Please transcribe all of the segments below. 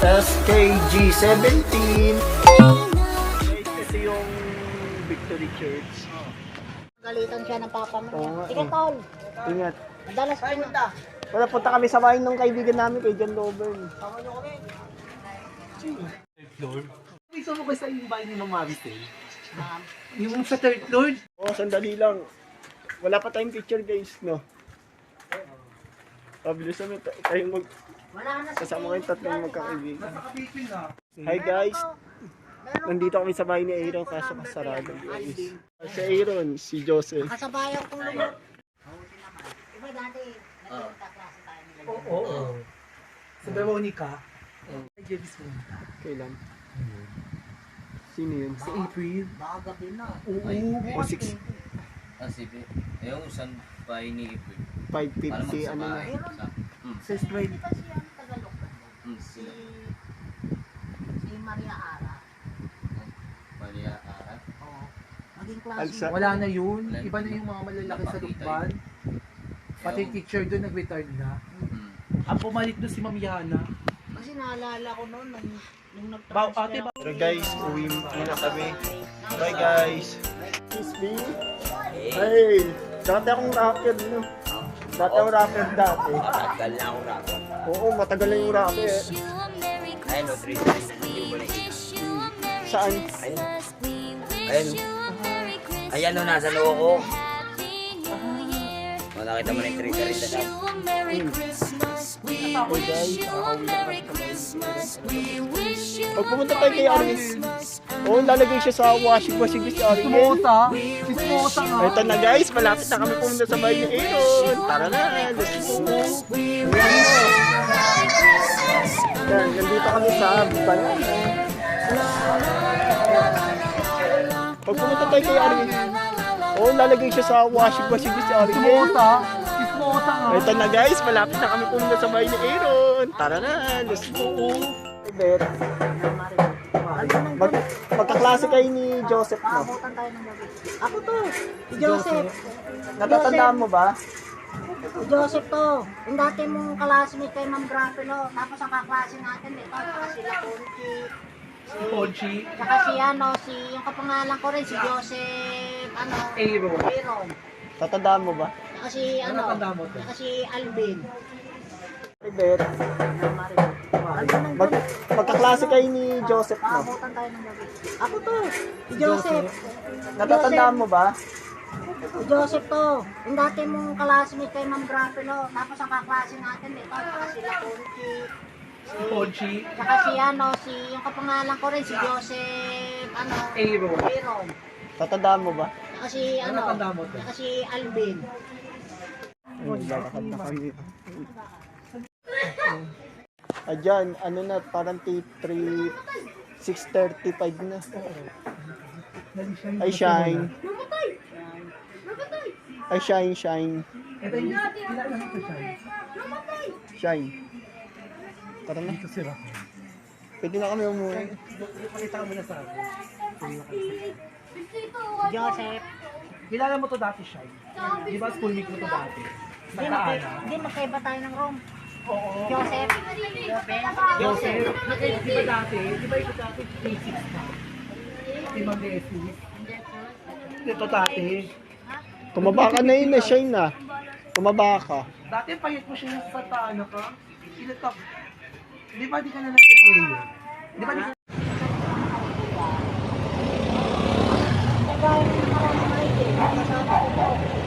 SKG17. Ito yung Victory Church. Galitan siya ng papa mo. Oo nga, Sige, eh. tol. Ingat. Madalas ko na. Wala, punta kami sa bahay ng kaibigan namin kay John Lover. Floor. Gusto mo ba sa yung bahay ni Mama Maricel? Ma'am. Yung sa third floor? Oh, sandali lang. Wala pa tayong picture, guys, no? Pabilis naman tayong Wala na si kasama kayong tatlong magkakaibigan. Nakapipin na. Hi, guys. Nandito kami sa bahay ni Aaron kaso kasarado, guys. Si Aaron, si Joseph. Kasabayan kong lumot. Diba dati, nagkaklase tayo nila. Oo. Sa Veronica. Ay, Jevis mo. Kailan? Sino yun? Sa April. Baka gabi na. O, 6, Ah, sige. Yung isang bahay ni April. 550, ano na. Sa Sprite. Hindi kasi yung Tagalog. Si Maria Ara. Maria Ara. Oo. Maging Alsa. klase. Wala na yun. Iba na yung mga malalaki sa lukban. Pati yung teacher doon nag-retard na. Ang pumalit doon si Ma'am Yana. Kasi naalala ko noon nung Bao, ate, nag-transfer. Pero guys, uwi muna kami. Bye, guys. Excuse me. Hey, dati akong rapper, no? Dati akong rapper dati. Matagal na ako rako. Oo, matagal na yung rapper. Ayun, o, 3 times. Hindi ko nakikita. Saan? Ayun. Ayan o, nasa loob ko. Nakita mo na yung 3 rin sa Hey guys, nakakawin na kami sa bahay. Pag pumunta tayo kay Aris, oo, lalagay siya sa washing machine si Aris. Sismosa. Sismosa nga. Ito na guys, malapit na kami pumunta sa bahay ni Aaron. Tara na, let's go. Yan, nandito kami sa bayan. Pag pumunta tayo kay Aris, oo, lalagay siya sa washing machine si Aris. Sismosa. Sismosa nga. Ito na guys, malapit na kami pumunta sa bahay ni Aaron. Tara na, let's go. Bet. Magkaklase kayo ni Joseph, no? Nakabutan tayo ng gabi. Ako to, si Joseph. Natatandaan mo ba? Si Joseph to. Yung dati mong classmate kay Ma'am Grapelo. Tapos ang kaklase natin, ito, sila Ponchi. Ponchi. Tsaka si ano, yung kapangalan ko rin, si Joseph, Aaron. Aaron. Tatandaan mo ba? Tsaka si, Natandaan mo to? tsaka si Alvin. Bet. Magkaklase kayo ni Joseph, no? Nakabutan tayo ng gabi. Ako to, si Joseph. Natatandaan mo ba? Si Joseph to. Yung dati mong classmate kay Ma'am Grapelo. Tapos ang kaklase natin, ito, sila Ponchi. Ponchi. Tsaka si yung kapangalan ko rin, si Joseph, Aaron. Aaron. Tatandaan mo ba? Tsaka si, Natandaan mo to? tsaka si Alvin. Lalakad na kami. Ayan, ano na, parang 6:35 na. Ay, shine. Ay, shine. Ito yung kailangan ito siya. Shine. Tara na. Ito sila. Pwede na kami umuwi. Pakita ka muna sa akin. Si Joseph. Kilala mo to dati, Shai? Di ba schoolmate mo to dati? Sa Kaana? Hindi, magkaiba tayo ng room. Oo. Joseph. Joseph, di ba dati? Di ba ito dati? K6 na? Si Ma'am Desi? Ito dati. Tumaba ka na yun, shine na. Tumaba ka. Dati payat mo siya sa Taana ka. Ilatak. Di ba di ka na nag-player? Di ba di ka Nagaya ng maraming maigi. Kasama ko po.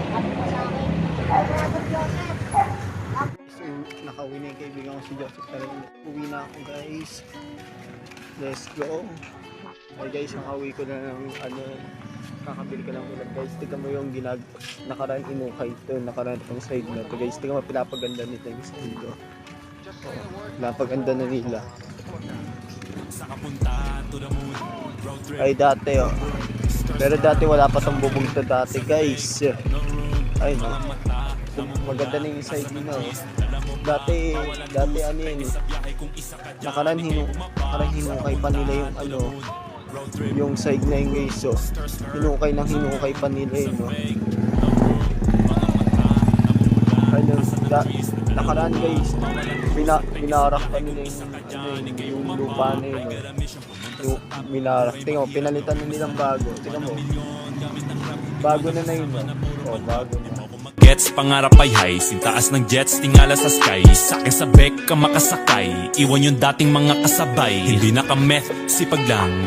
Ano pa sa akin? Joseph. So, nakauwi na yung kaibigan ko si Joseph. Pero uwi na ako, guys. Let's go. Ay guys, ang awi ko na ng kakabili ko ng ulam, guys. Tignan mo yung nakaraan inukay ito. Nakaraan itong side na ito, guys. Tignan mo, pinapaganda nito yung side ko. Pinapaganda na nila. Ay dati, oh. Pero dati wala pa itong bubong ito dati, guys. Ay no. Maganda na yung side nila, oh. Dati ano yun, nakaraan hinukay pa nila yung yung side na yun, guys. So hinukay pa nila yun, no? nakaraan guys, binarak pa nila yung lupa na yun. Yung binarak. Tingnan mo, pinalitan na nilang bago. Tingnan mo. Bago na yun. Oh, bago na. Gets, pangarap ay high, sintaas ng jets, tingala sa sky. Sakin sa bek ka makasakay, iwan yung dating mga kasabay. Hindi na ka meth, sipag lang.